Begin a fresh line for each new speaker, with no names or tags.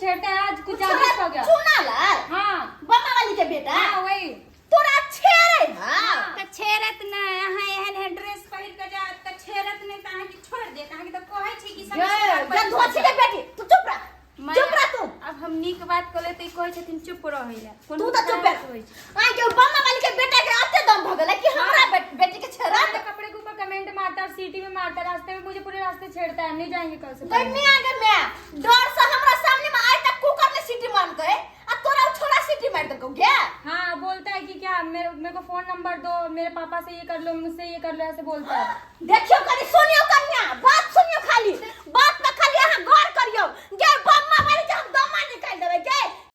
छेड़ते हैं, आज कुछ ज्यादा हो गया।
चूना ला
हाँ
बम्मा वाली के बेटा
हाँ वही
तोरा छेड़े हां
त छेरत न अहाँ एहन ड्रेस पहिर के जा त छेरत नहीं त अहाँ के छोड़ दे अहाँ के त कहै छी कि
ये धोछी के बेटी तू चुप रह तू
अब हम नीक बात कले त कहै छथिन चुप रहै ले
तू त चुप रह आई के बम्मा वाली के बेटा के अत्ते दम भ गेलै कि हमरा बेटी के छेड़ा
कपड़े के ऊपर कमेंट मारता और सीटी में मारता, रास्ते में मुझे पूरे रास्ते छेड़ता है, नहीं जाएंगे कल से।
गन्नी आगे मैं डर से हमरा सामने में आए तक कुकर में सीटी मार के आ तोरा छोरा सीटी मार दे को क्या
हाँ बोलता है कि क्या मेरे को फोन नंबर दो, मेरे पापा से ये कर लो, मुझसे ये कर लो, ऐसे बोलता है।
देखियो कनी सुनियो कन्या बात